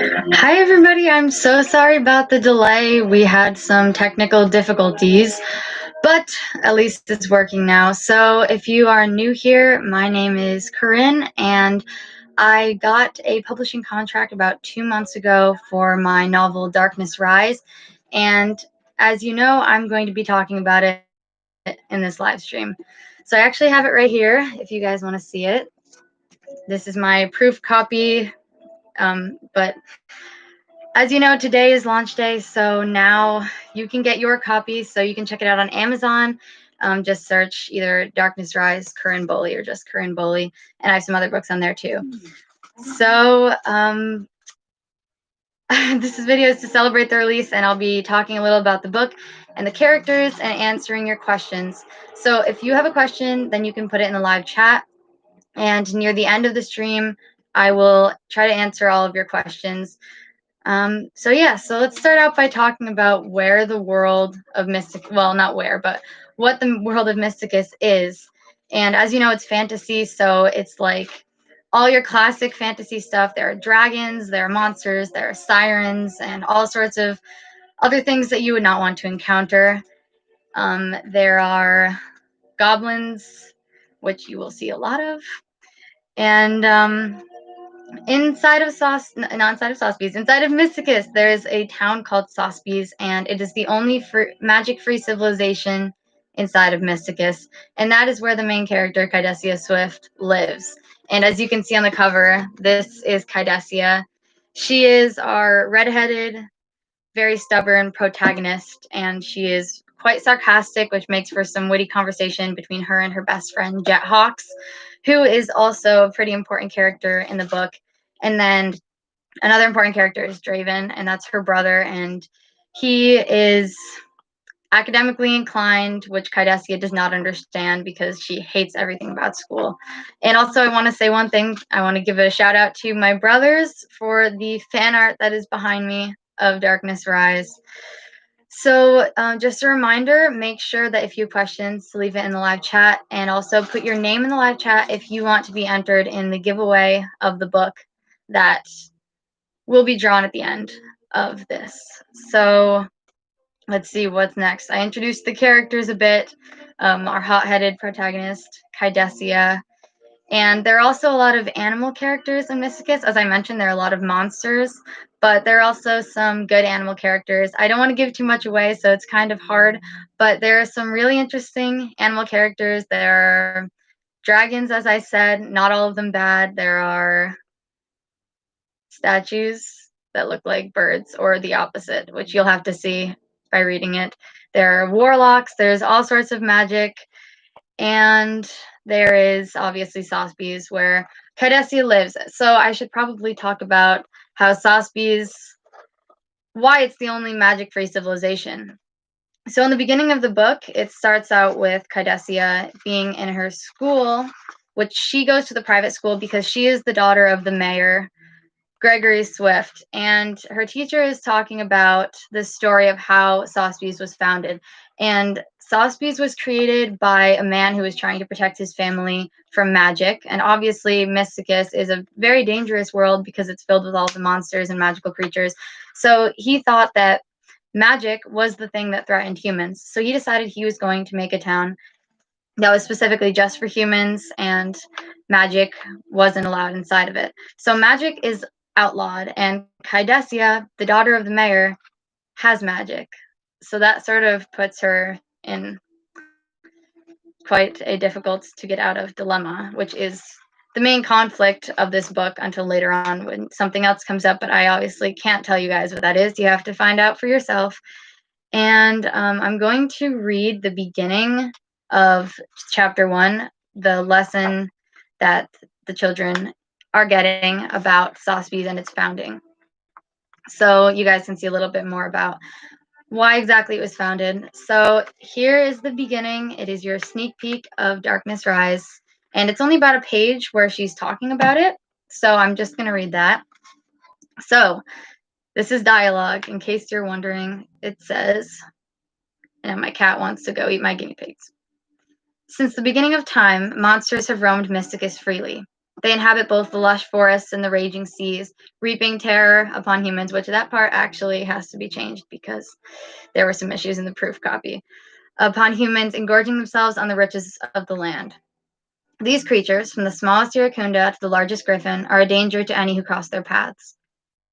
Hi, everybody. I'm so sorry about the delay. We had some technical difficulties, but at least it's working now. So, if you are new here, my name is Carynn, and I got a publishing contract about 2 months ago for my novel Darkness Rise. And as you know, I'm going to be talking about it in this live stream. So, I actually have it right here if you guys want to see it. This is my proof copy, but as you know, today is launch day, so now you can get your copy. So you can check it out on Amazon. Just search either Darkness Rise, Carynn Bohley, or just Carynn Bohley. And I have some other books on there too. So this video is to celebrate the release, and I'll be talking a little about the book and the characters and answering your questions. So if you have a question, then you can put it in the live chat. And near the end of the stream, I will try to answer all of your questions. So let's start out by talking about where the world of not where, but what the world of Mysticus is. And as you know, it's fantasy, so it's like all your classic fantasy stuff. There are dragons, there are monsters, there are sirens, and all sorts of other things that you would not want to encounter. There are goblins, which you will see a lot of, and inside of Mysticus, there is a town called Sospes, and it is the only magic-free civilization inside of Mysticus, and that is where the main character, Kydessia Swift, lives. And as you can see on the cover, this is Kydessia. She is our redheaded, very stubborn protagonist, and she is quite sarcastic, which makes for some witty conversation between her and her best friend, Jet Hawks, who is also a pretty important character in the book. And then another important character is Draven, and that's her brother, and he is academically inclined, which Kydessia does not understand because she hates everything about school. And also, I want to say one thing. I want to give a shout out to my brothers for the fan art that is behind me of Darkness Rise. So just a reminder, make sure that if you have questions, to leave it in the live chat, and also put your name in the live chat if you want to be entered in the giveaway of the book that will be drawn at the end of this. So let's see what's next. I introduced the characters a bit. Our hot-headed protagonist, Kydessia. And there are also a lot of animal characters in Mysticus. As I mentioned, there are a lot of monsters, but there are also some good animal characters. I don't want to give too much away, so it's kind of hard, but there are some really interesting animal characters. There are dragons, as I said, not all of them bad. There are statues that look like birds, or the opposite, which you'll have to see by reading it. There are warlocks, there's all sorts of magic, and there is obviously Sospes, where Kydessia lives. So I should probably talk about how Sospes, why it's the only magic-free civilization. So in the beginning of the book, it starts out with Kydessia being in her school, which she goes to the private school because she is the daughter of the mayor, Gregory Swift, and her teacher is talking about the story of how Sospes was founded. And Sospes was created by a man who was trying to protect his family from magic. And obviously, Mysticus is a very dangerous world because it's filled with all the monsters and magical creatures. So he thought that magic was the thing that threatened humans. So he decided he was going to make a town that was specifically just for humans, and magic wasn't allowed inside of it. So magic is outlawed, and Kydessia, the daughter of the mayor, has magic. So that sort of puts her in quite a difficult to get out of dilemma, which is the main conflict of this book until later on when something else comes up, but I obviously can't tell you guys what that is. You have to find out for yourself. And I'm going to read the beginning of chapter 1, the lesson that the children are getting about Sospes and its founding. So you guys can see a little bit more about why exactly it was founded. So here is the beginning. It is your sneak peek of Darkness Rise. And it's only about a page where she's talking about it. So I'm just going to read that. So this is dialogue, in case you're wondering. It says, and my cat wants to go eat my guinea pigs. Since the beginning of time, monsters have roamed Mysticus freely. They inhabit both the lush forests and the raging seas, reaping terror upon humans, which that part actually has to be changed because there were some issues in the proof copy. Upon humans, engorging themselves on the riches of the land. These creatures, from the smallest iracunda to the largest griffin, are a danger to any who cross their paths.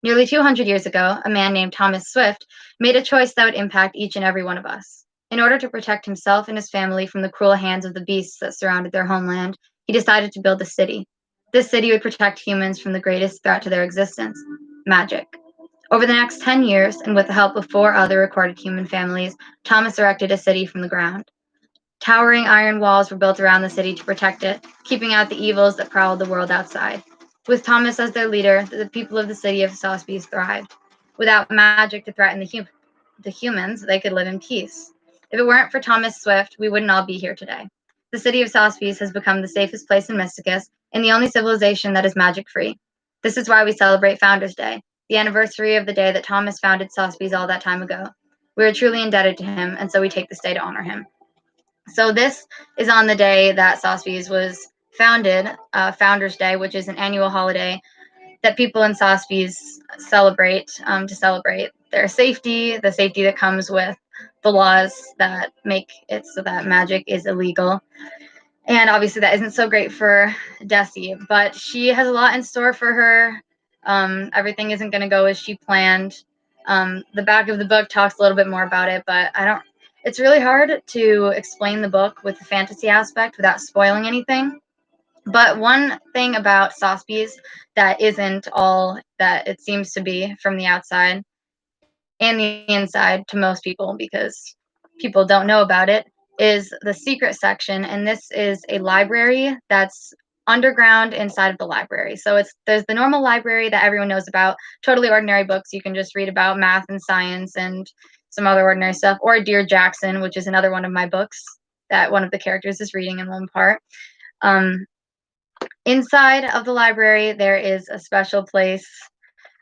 Nearly 200 years ago, a man named Thomas Swift made a choice that would impact each and every one of us. In order to protect himself and his family from the cruel hands of the beasts that surrounded their homeland, he decided to build a city. This city would protect humans from the greatest threat to their existence, magic. Over the next 10 years, and with the help of 4 other recorded human families, Thomas erected a city from the ground. Towering iron walls were built around the city to protect it, keeping out the evils that prowled the world outside. With Thomas as their leader, the people of the city of Sospes thrived. Without magic to threaten the humans, they could live in peace. If it weren't for Thomas Swift, we wouldn't all be here today. The city of Sospes has become the safest place in Mysticus and the only civilization that is magic-free. This is why we celebrate Founders Day, the anniversary of the day that Thomas founded Sospes all that time ago. We are truly indebted to him, and so we take this day to honor him. So this is on the day that Sospes was founded, Founders Day, which is an annual holiday that people in Sospes celebrate to celebrate their safety, the safety that comes with the laws that make it so that magic is illegal. And obviously that isn't so great for Dessie, but she has a lot in store for her. Everything isn't going to go as she planned. The back of the book talks a little bit more about it, but it's really hard to explain the book with the fantasy aspect without spoiling anything. But one thing about Sospes that isn't all that it seems to be from the outside and the inside to most people, because people don't know about it, is the secret section. And this is a library that's underground inside of the library. So there's the normal library that everyone knows about, totally ordinary books you can just read about, math and science and some other ordinary stuff, or Dear Jackson, which is another one of my books that one of the characters is reading in one part. Inside of the library, there is a special place,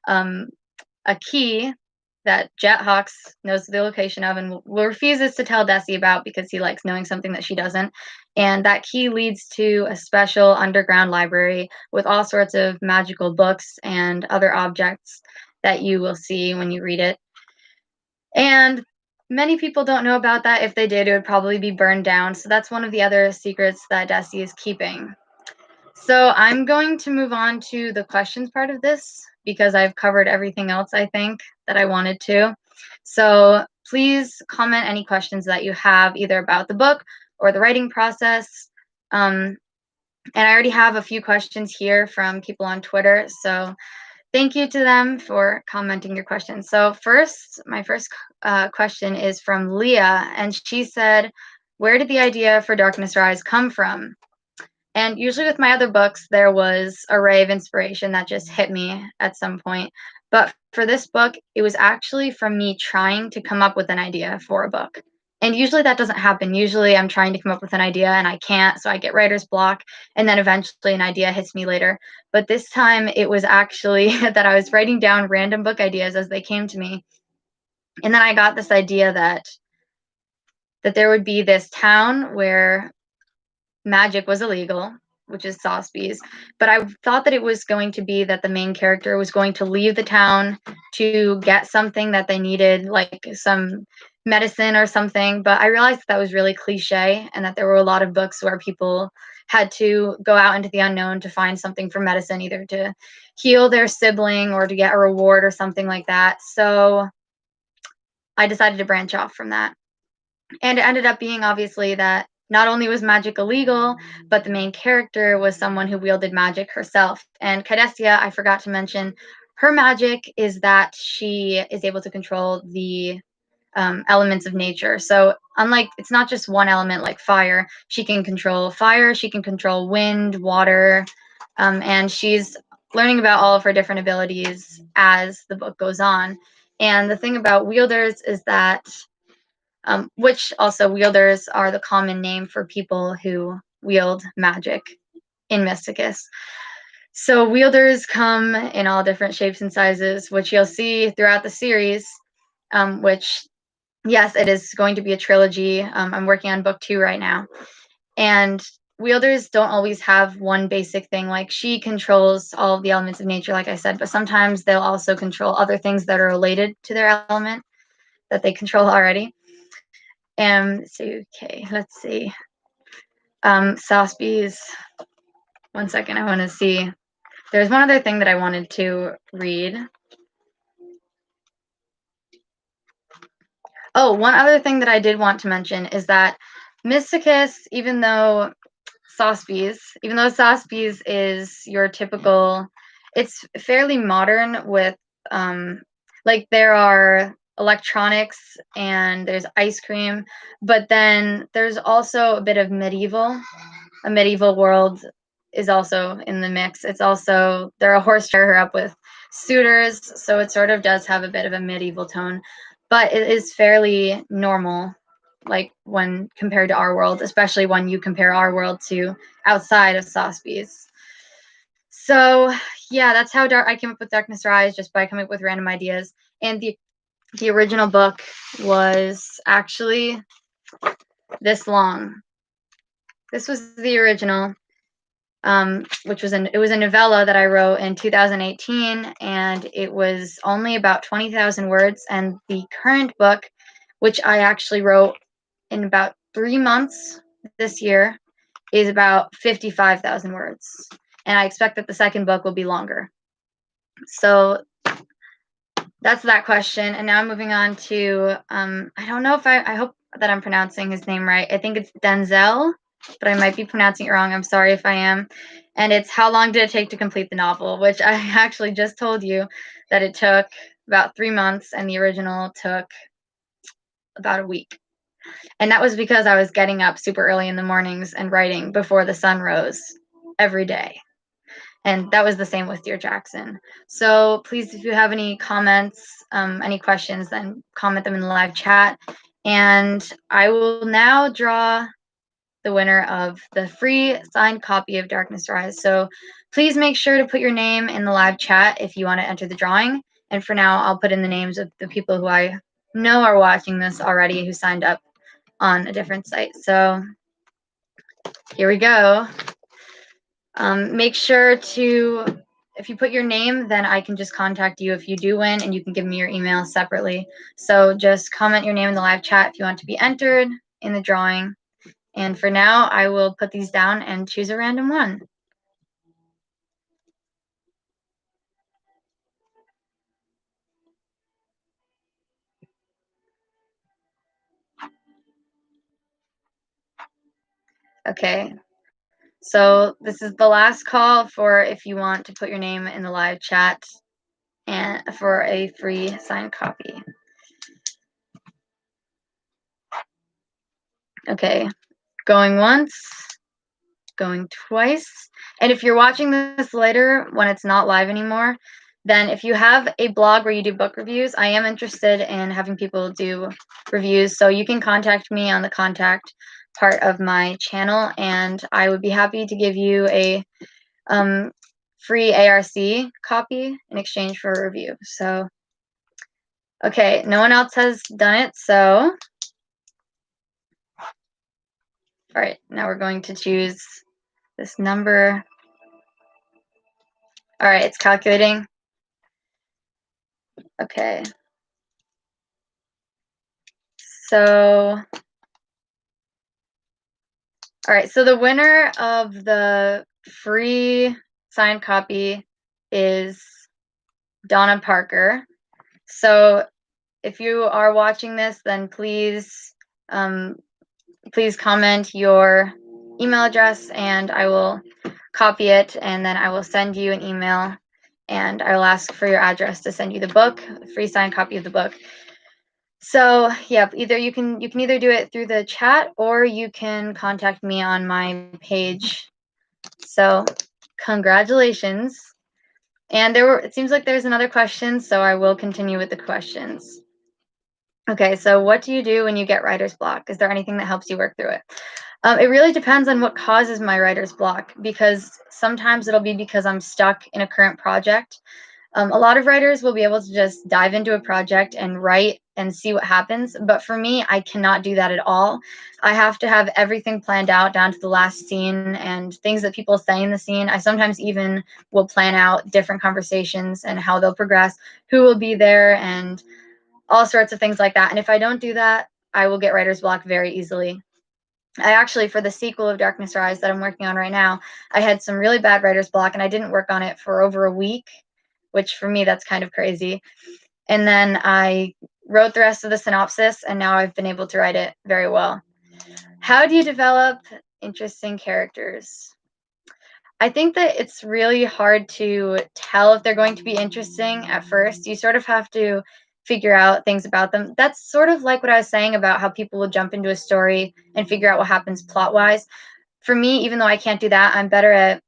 a key that Jet Hawks knows the location of and refuses to tell Dessie about because he likes knowing something that she doesn't. And that key leads to a special underground library with all sorts of magical books and other objects that you will see when you read it. And many people don't know about that. If they did, it would probably be burned down. So that's one of the other secrets that Dessie is keeping. So I'm going to move on to the questions part of this because I've covered everything else, I think, that I wanted to. So please comment any questions that you have either about the book or the writing process. And I already have a few questions here from people on Twitter. So thank you to them for commenting your questions. So my first question is from Leah, and she said, where did the idea for Darkness Rise come from? And usually with my other books, there was a ray of inspiration that just hit me at some point. But for this book, it was actually from me trying to come up with an idea for a book. And usually that doesn't happen. Usually I'm trying to come up with an idea and I can't, so I get writer's block, and then eventually an idea hits me later. But this time it was actually that I was writing down random book ideas as they came to me. And then I got this idea that there would be this town where magic was illegal, which is Sospes, but I thought that it was going to be that the main character was going to leave the town to get something that they needed, like some medicine or something, but I realized that was really cliche and that there were a lot of books where people had to go out into the unknown to find something for medicine, either to heal their sibling or to get a reward or something like that. So I decided to branch off from that. And it ended up being obviously that not only was magic illegal, but the main character was someone who wielded magic herself. And Kydessia, I forgot to mention, her magic is that she is able to control the elements of nature. So unlike, it's not just one element like fire, she can control fire, she can control wind, water, and she's learning about all of her different abilities as the book goes on. And the thing about wielders is that which also wielders are the common name for people who wield magic in Mysticus. So wielders come in all different shapes and sizes, which you'll see throughout the series, which, yes, it is going to be a trilogy. I'm working on book 2 right now. And wielders don't always have one basic thing. Like she controls all of the elements of nature, like I said, but sometimes they'll also control other things that are related to their element that they control already. And so, okay, let's see. Sospes. One second, I want to see. There's one other thing that I wanted to read. Oh, one other thing that I did want to mention is that Mysticus, even though Sospes is your typical, it's fairly modern with, like there are electronics and there's ice cream, but then there's also a bit of medieval. A medieval world is also in the mix. It's also, there are horse her up with suitors, so it sort of does have a bit of a medieval tone, but it is fairly normal, like when compared to our world, especially when you compare our world to outside of Sospes. So yeah, that's how I came up with Darkness Rise, just by coming up with random ideas. And the original book was actually this long. This was the original, which was it was a novella that I wrote in 2018, and it was only about 20,000 words. And the current book, which I actually wrote in about 3 months this year, is about 55,000 words. And I expect that the second book will be longer. So that's that question. And now I'm moving on to, I don't know if I hope that I'm pronouncing his name right. I think it's Denzel, but I might be pronouncing it wrong. I'm sorry if I am. And it's How Long Did It Take to Complete the Novel, which I actually just told you that it took about 3 months, and the original took about a week. And that was because I was getting up super early in the mornings and writing before the sun rose every day. And that was the same with Dear Jackson. So please, if you have any comments, any questions, then comment them in the live chat. And I will now draw the winner of the free signed copy of Darkness Rise. So please make sure to put your name in the live chat if you want to enter the drawing. And for now, I'll put in the names of the people who I know are watching this already, who signed up on a different site. So here we go. Make sure to, if you put your name, then I can just contact you if you do win, and you can give me your email separately. So just comment your name in the live chat if you want to be entered in the drawing. And for now, I will put these down and choose a random one. Okay, so this is the last call for if you want to put your name in the live chat and for a free signed copy. Okay, going once, going twice. And if you're watching this later when it's not live anymore, then if you have a blog where you do book reviews, I am interested in having people do reviews. So you can contact me on the contact part of my channel, and I would be happy to give you a free ARC copy in exchange for a review. So, okay, no one else has done it. So, all right, now we're going to choose this number. All right, it's calculating. Okay. So, all right, so the winner of the free signed copy is Donna Parker. So if you are watching this, then please comment your email address, and I will copy it, and then I will send you an email, and I will ask for your address to send you the book, a free signed copy of the book. So yeah, either you can either do it through the chat, or you can contact me on my page. So congratulations. And it seems like there's another question, so I will continue with the questions. Okay, so what do you do when you get writer's block? Is there anything that helps you work through it? It really depends on what causes my writer's block, because sometimes it'll be because I'm stuck in a current project. A lot of writers will be able to just dive into a project and write and see what happens. But for me, I cannot do that at all. I have to have everything planned out down to the last scene and things that people say in the scene. I sometimes even will plan out different conversations and how they'll progress, who will be there, and all sorts of things like that. And if I don't do that, I will get writer's block very easily. I actually, for the sequel of Darkness Rise that I'm working on right now, I had some really bad writer's block and I didn't work on it for over a week, which for me, that's kind of crazy. And then I wrote the rest of the synopsis, and now I've been able to write it very well. How do you develop interesting characters? I think that it's really hard to tell if they're going to be interesting at first. You sort of have to figure out things about them. That's sort of like what I was saying about how people will jump into a story and figure out what happens plot-wise. For me, even though I can't do that, I'm better at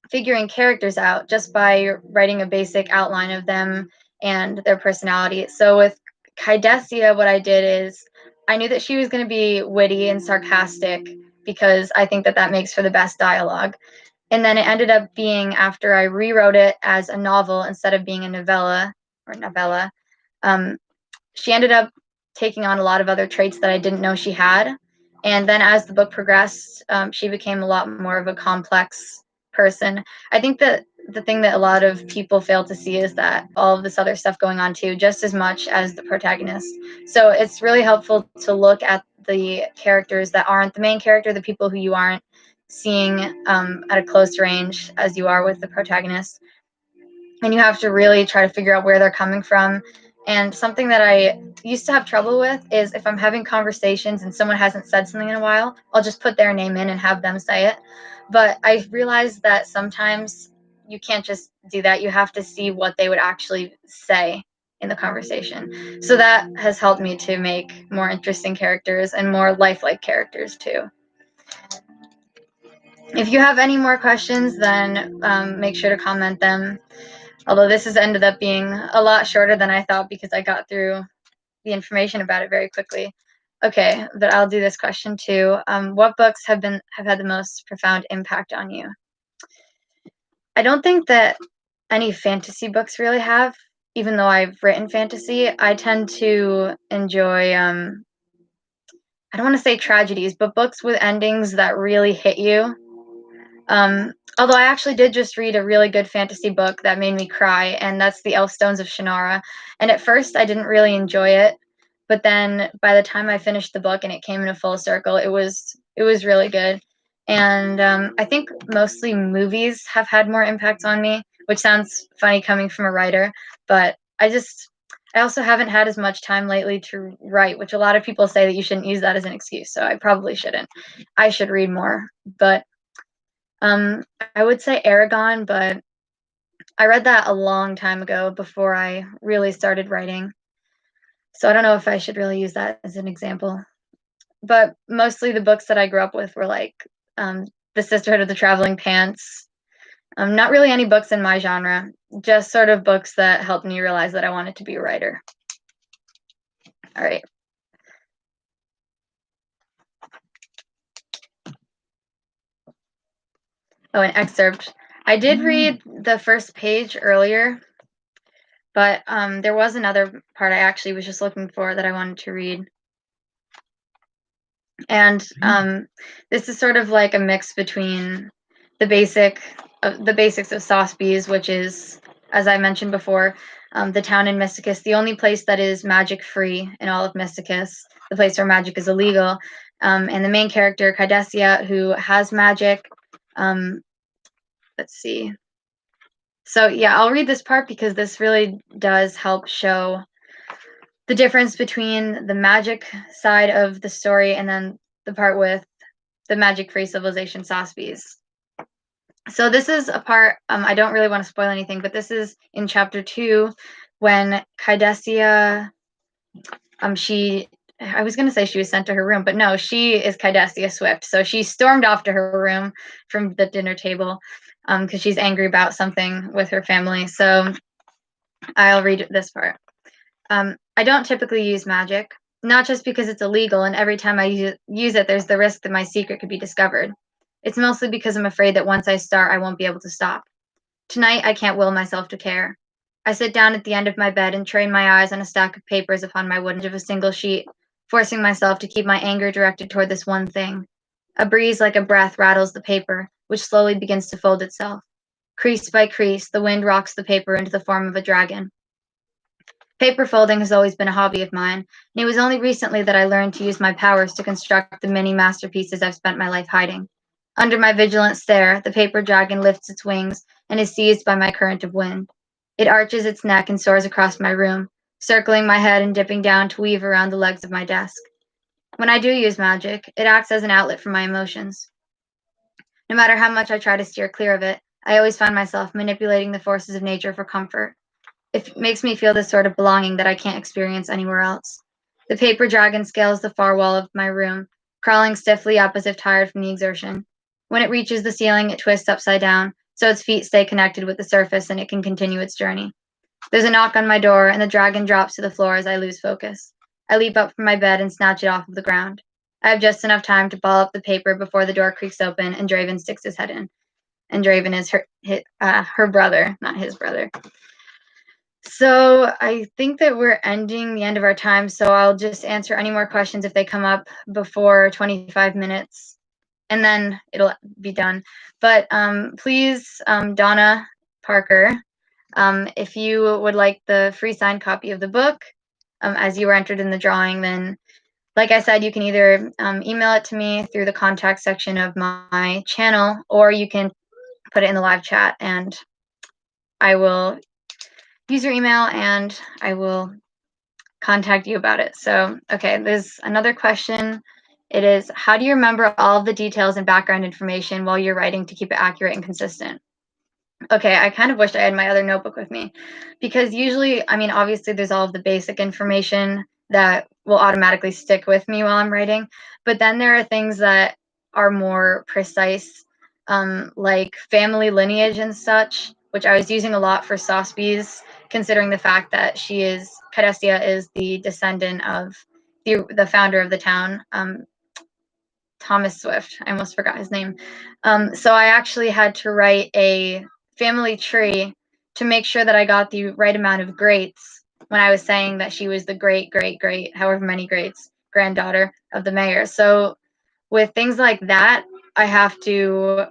figuring characters out just by writing a basic outline of them and their personality. So with Kydessia, what I did is I knew that she was going to be witty and sarcastic because I think that that makes for the best dialogue. And then it ended up being, after I rewrote it as a novel instead of being a novella, she ended up taking on a lot of other traits that I didn't know she had. And then as the book progressed, she became a lot more of a complex person. I think that the thing that a lot of people fail to see is that all of this other stuff going on too, just as much as the protagonist. So it's really helpful to look at the characters that aren't the main character, the people who you aren't seeing at a close range as you are with the protagonist. And you have to really try to figure out where they're coming from. And something that I used to have trouble with is if I'm having conversations and someone hasn't said something in a while, I'll just put their name in and have them say it. But I realized that sometimes you can't just do that. You have to see what they would actually say in the conversation. So that has helped me to make more interesting characters and more lifelike characters too. If you have any more questions, then make sure to comment them. Although this has ended up being a lot shorter than I thought because I got through the information about it very quickly. Okay, but I'll do this question too. What books have had the most profound impact on you? I don't think that any fantasy books really have, even though I've written fantasy. I tend to enjoy I don't want to say tragedies, but books with endings that really hit you. Although I actually did just read a really good fantasy book that made me cry, and that's The Elfstones of Shannara. And at first, I didn't really enjoy it, but then by the time I finished the book and it came in a full circle, it was really good. And I think mostly movies have had more impact on me, which sounds funny coming from a writer, but I also haven't had as much time lately to write, which a lot of people say that you shouldn't use that as an excuse, so I probably shouldn't. I should read more, but I would say Aragon, but I read that a long time ago before I really started writing. So I don't know if I should really use that as an example. But mostly the books that I grew up with were like The Sisterhood of the Traveling Pants. Not really any books in my genre, just sort of books that helped me realize that I wanted to be a writer. All right. Oh, an excerpt. I did read the first page earlier, but there was another part I actually was just looking for that I wanted to read. And this is sort of like a mix between the basics of Sospes, which is, as I mentioned before, the town in Mysticus, the only place that is magic free in all of Mysticus, the place where magic is illegal, and the main character Kydessia, who has magic. Let's see. So yeah, I'll read this part because this really does help show the difference between the magic side of the story and then the part with the magic-free civilization Sospes. So this is a part, I don't really want to spoil anything, but this is in chapter 2 when Kydessia, I was going to say she was sent to her room, but no, she is Kydessia Swift. So she stormed off to her room from the dinner table because she's angry about something with her family. So I'll read this part. I don't typically use magic, not just because it's illegal and every time I use it, there's the risk that my secret could be discovered. It's mostly because I'm afraid that once I start, I won't be able to stop. Tonight, I can't will myself to care. I sit down at the end of my bed and train my eyes on a stack of papers upon my wooden of a single sheet, forcing myself to keep my anger directed toward this one thing. A breeze like a breath rattles the paper, which slowly begins to fold itself. Crease by crease, the wind rocks the paper into the form of a dragon. Paper folding has always been a hobby of mine, and it was only recently that I learned to use my powers to construct the many masterpieces I've spent my life hiding. Under my vigilant stare, the paper dragon lifts its wings and is seized by my current of wind. It arches its neck and soars across my room, circling my head and dipping down to weave around the legs of my desk. When I do use magic, it acts as an outlet for my emotions. No matter how much I try to steer clear of it, I always find myself manipulating the forces of nature for comfort. It makes me feel this sort of belonging that I can't experience anywhere else. The paper dragon scales the far wall of my room, crawling stiffly up as if tired from the exertion. When it reaches the ceiling, it twists upside down, so its feet stay connected with the surface and it can continue its journey. There's a knock on my door, and the dragon drops to the floor as I lose focus. I leap up from my bed and snatch it off of the ground. I have just enough time to ball up the paper before the door creaks open and Draven sticks his head in. And Draven is her brother, not his brother. So I think that we're ending the end of our time, so I'll just answer any more questions if they come up before 25 minutes, and then it'll be done. But please, Donna Parker, if you would like the free signed copy of the book, as you were entered in the drawing, then, like I said, you can either email it to me through the contact section of my channel, or you can put it in the live chat, and I will use your email and I will contact you about it. So, okay, there's another question. It is, how do you remember all of the details and background information while you're writing to keep it accurate and consistent? Okay, I kind of wish I had my other notebook with me, because usually, I mean, obviously there's all of the basic information that will automatically stick with me while I'm writing, but then there are things that are more precise, like family lineage and such, which I was using a lot for Sospes, considering the fact that Kydessia is the descendant of the founder of the town, Thomas Swift. I almost forgot his name. So I actually had to write a family tree to make sure that I got the right amount of greats when I was saying that she was the great, great, great, however many greats, granddaughter of the mayor. So with things like that, I have to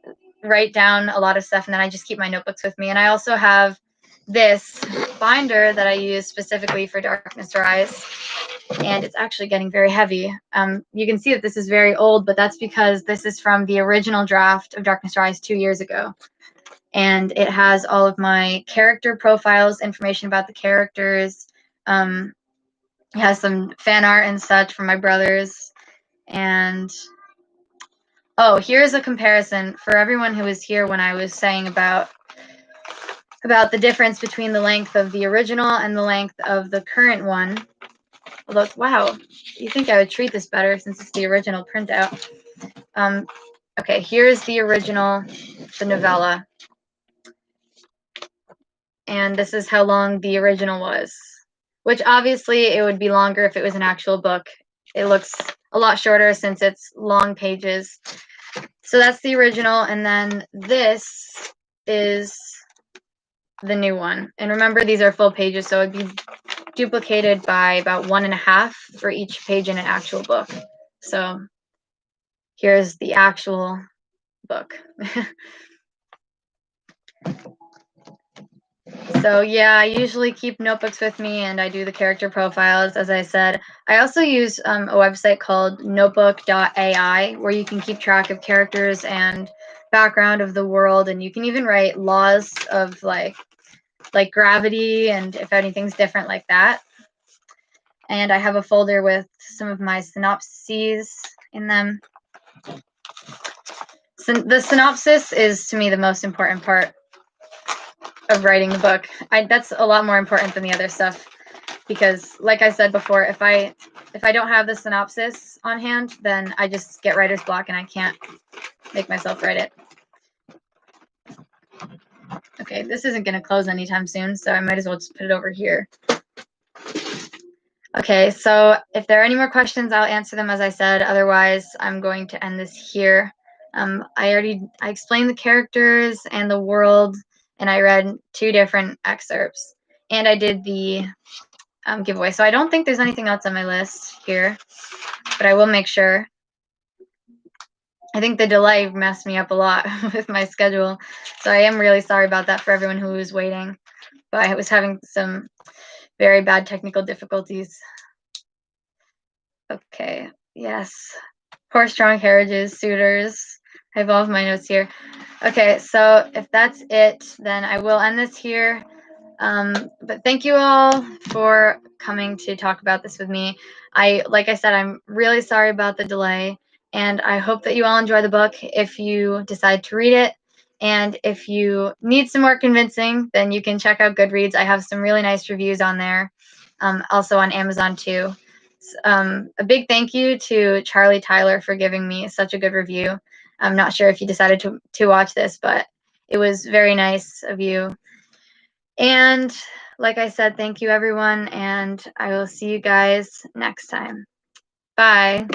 write down a lot of stuff, and then I just keep my notebooks with me. And I also have this binder that I use specifically for Darkness Rise, and it's actually getting very heavy. You can see that this is very old, but that's because this is from the original draft of Darkness Rise 2 years ago. And it has all of my character profiles, information about the characters. It has some fan art and such from my brothers. And oh, here's a comparison for everyone who was here when I was saying about the difference between the length of the original and the length of the current one. Although, wow, you think I would treat this better since it's the original printout. Okay, here's the original, the novella. And this is how long the original was, which obviously it would be longer if it was an actual book. It looks a lot shorter since it's long pages. So that's the original, and then this is the new one. And remember, these are full pages, so it'd be duplicated by about 1.5 for each page in an actual book. So here's the actual book. So yeah, I usually keep notebooks with me, and I do the character profiles, as I said. I also use a website called notebook.ai, where you can keep track of characters and background of the world, and you can even write laws of like gravity and if anything's different like that. And I have a folder with some of my synopses in them. So the synopsis is, to me, the most important part of writing the book. That's a lot more important than the other stuff, because like I said before, if I don't have the synopsis on hand, then I just get writer's block and I can't make myself write it. Okay, this isn't going to close anytime soon, so I might as well just put it over here. Okay, so if there are any more questions, I'll answer them as I said. Otherwise, I'm going to end this here. I explained the characters and the world, and I read 2 different excerpts. and I did the giveaway. So I don't think there's anything else on my list here, but I will make sure. I think the delay messed me up a lot with my schedule, so I am really sorry about that for everyone who was waiting. But I was having some very bad technical difficulties. Okay, yes. Poor strong carriages, suitors. I have all of my notes here. Okay, so if that's it, then I will end this here. But thank you all for coming to talk about this with me. Like I said, I'm really sorry about the delay, and I hope that you all enjoy the book if you decide to read it. And if you need some more convincing, then you can check out Goodreads. I have some really nice reviews on there, also on Amazon too. A big thank you to Charlie Tyler for giving me such a good review. I'm not sure if you decided to watch this, but it was very nice of you. And like I said, thank you everyone, and I will see you guys next time. Bye.